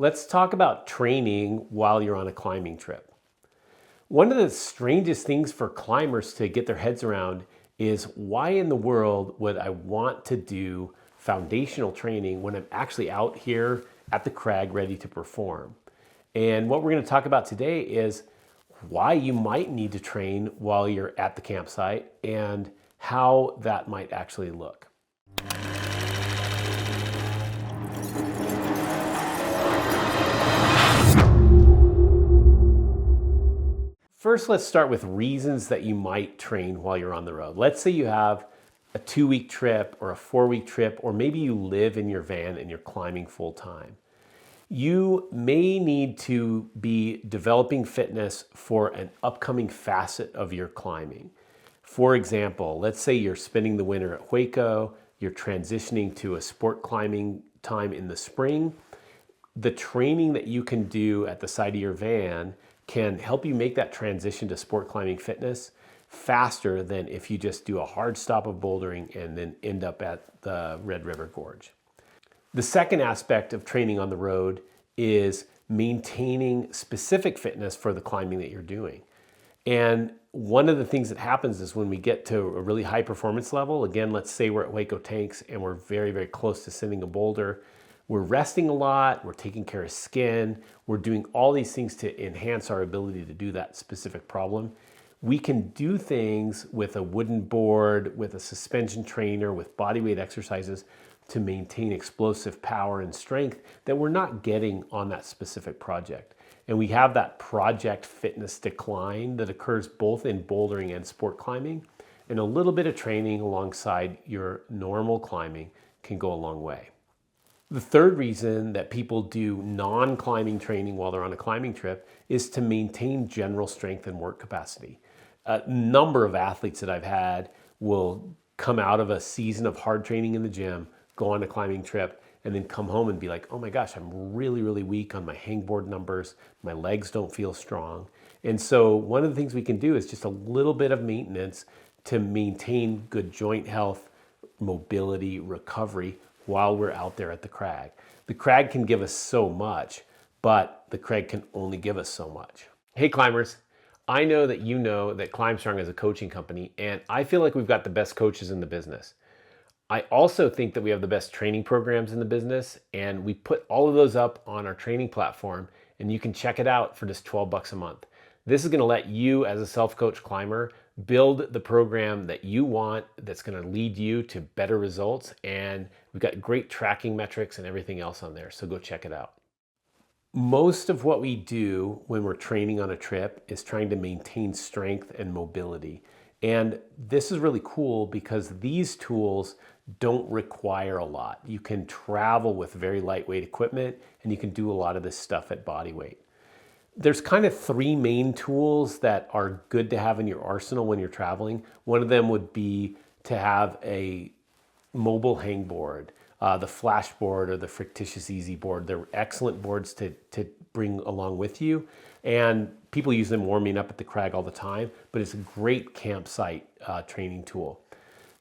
Let's talk about training while you're on a climbing trip. One of the strangest things for climbers to get their heads around is why in the world would I want to do foundational training when I'm actually out here at the crag ready to perform? And what we're going to talk about today is why you might need to train while you're at the campsite and how that might actually look. First, let's start with reasons that you might train while you're on the road. Let's say you have a 2-week trip or a 4-week trip, or maybe you live in your van and you're climbing full time. You may need to be developing fitness for an upcoming facet of your climbing. For example, let's say you're spending the winter at Hueco, you're transitioning to a sport climbing time in the spring. The training that you can do at the side of your van can help you make that transition to sport climbing fitness faster than if you just do a hard stop of bouldering and then end up at the Red River Gorge. The second aspect of training on the road is maintaining specific fitness for the climbing that you're doing. And one of the things that happens is when we get to a really high performance level, again, let's say we're at Hueco Tanks and we're very, very close to sending a boulder, we're resting a lot, we're taking care of skin, we're doing all these things to enhance our ability to do that specific problem. We can do things with a wooden board, with a suspension trainer, with bodyweight exercises to maintain explosive power and strength that we're not getting on that specific project. And we have that project fitness decline that occurs both in bouldering and sport climbing, and a little bit of training alongside your normal climbing can go a long way. The third reason that people do non-climbing training while they're on a climbing trip is to maintain general strength and work capacity. A number of athletes that I've had will come out of a season of hard training in the gym, go on a climbing trip, and then come home and be like, oh my gosh, I'm really, really weak on my hangboard numbers. My legs don't feel strong. And so one of the things we can do is just a little bit of maintenance to maintain good joint health, mobility, recovery while we're out there at the crag. The crag can give us so much, but the crag can only give us so much. Hey climbers, I know that Climb Strong is a coaching company, and I feel like we've got the best coaches in the business. I also think that we have the best training programs in the business, and we put all of those up on our training platform, and you can check it out for just $12 a month. This is going to let you as a self-coach climber build the program that you want, that's going to lead you to better results, and we've got great tracking metrics and everything else on there, so go check it out. Most of what we do when we're training on a trip is trying to maintain strength and mobility. And this is really cool because these tools don't require a lot. You can travel with very lightweight equipment and you can do a lot of this stuff at body weight. There's kind of 3 main tools that are good to have in your arsenal when you're traveling. One of them would be to have a mobile hangboard, the flash board or the Frictitious Easy board. They're excellent boards to bring along with you. And people use them warming up at the crag all the time, but it's a great campsite training tool.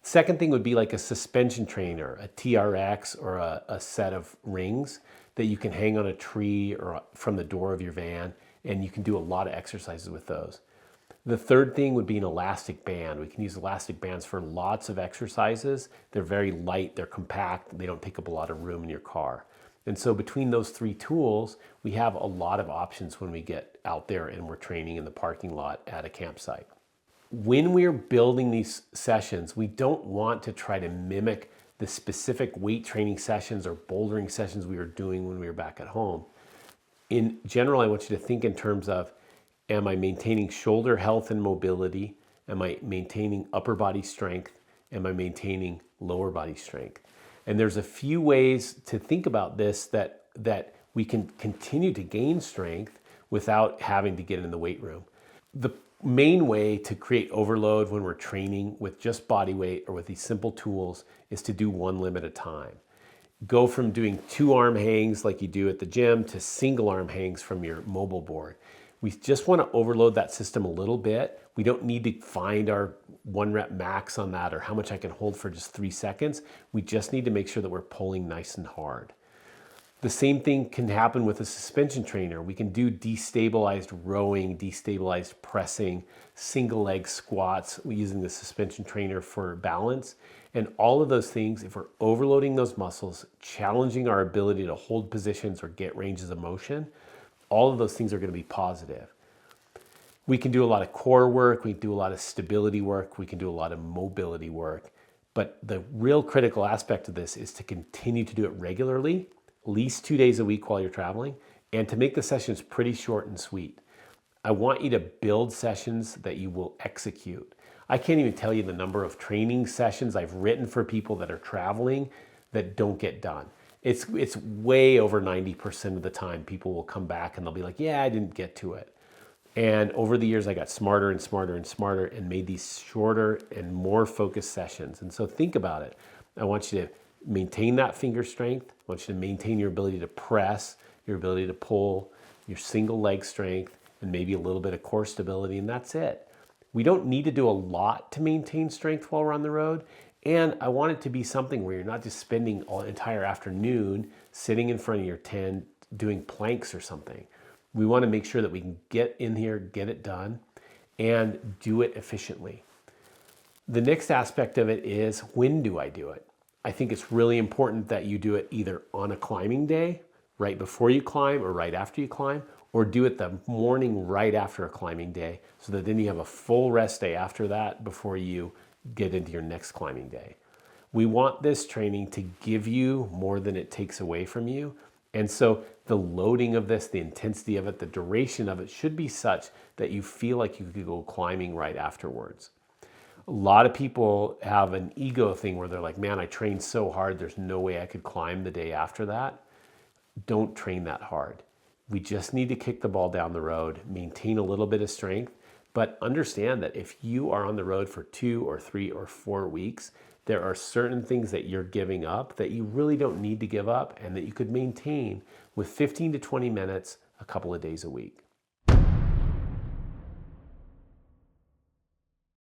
Second thing would be like a suspension trainer, a TRX or a set of rings that you can hang on a tree or from the door of your van, and you can do a lot of exercises with those. The third thing would be an elastic band. We can use elastic bands for lots of exercises. They're very light, they're compact, they don't take up a lot of room in your car. And so between those 3 tools, we have a lot of options when we get out there and we're training in the parking lot at a campsite. When we're building these sessions, we don't want to try to mimic the specific weight training sessions or bouldering sessions we were doing when we were back at home. In general, I want you to think in terms of, am I maintaining shoulder health and mobility? Am I maintaining upper body strength? Am I maintaining lower body strength? And there's a few ways to think about this that we can continue to gain strength without having to get in the weight room. The main way to create overload when we're training with just body weight or with these simple tools is to do one limb at a time. Go from doing 2 arm hangs like you do at the gym to single arm hangs from your mobile board. We just want to overload that system a little bit. We don't need to find our 1 rep max on that or how much I can hold for just 3 seconds. We just need to make sure that we're pulling nice and hard. The same thing can happen with a suspension trainer. We can do destabilized rowing, destabilized pressing, single leg squats using the suspension trainer for balance. And all of those things, if we're overloading those muscles, challenging our ability to hold positions or get ranges of motion, all of those things are going to be positive. We can do a lot of core work, we can do a lot of stability work, we can do a lot of mobility work. But the real critical aspect of this is to continue to do it regularly, at least 2 days a week while you're traveling, and to make the sessions pretty short and sweet. I want you to build sessions that you will execute. I can't even tell you the number of training sessions I've written for people that are traveling that don't get done. It's way over 90% of the time people will come back and they'll be like, yeah, I didn't get to it. And over the years, I got smarter and smarter and smarter and made these shorter and more focused sessions. And so think about it. I want you to maintain that finger strength. I want you to maintain your ability to press, your ability to pull, your single leg strength, and maybe a little bit of core stability, and that's it. We don't need to do a lot to maintain strength while we're on the road. And I want it to be something where you're not just spending an entire afternoon sitting in front of your tent doing planks or something. We want to make sure that we can get in here, get it done, and do it efficiently. The next aspect of it is, when do I do it? I think it's really important that you do it either on a climbing day, right before you climb or right after you climb, or do it the morning right after a climbing day, so that then you have a full rest day after that before you get into your next climbing day. We want this training to give you more than it takes away from you. And so the loading of this, the intensity of it, the duration of it should be such that you feel like you could go climbing right afterwards. A lot of people have an ego thing where they're like, man, I trained so hard, there's no way I could climb the day after that. Don't train that hard. We just need to kick the ball down the road, maintain a little bit of strength, but understand that if you are on the road for 2 or 3 or 4 weeks, there are certain things that you're giving up that you really don't need to give up and that you could maintain with 15 to 20 minutes a couple of days a week.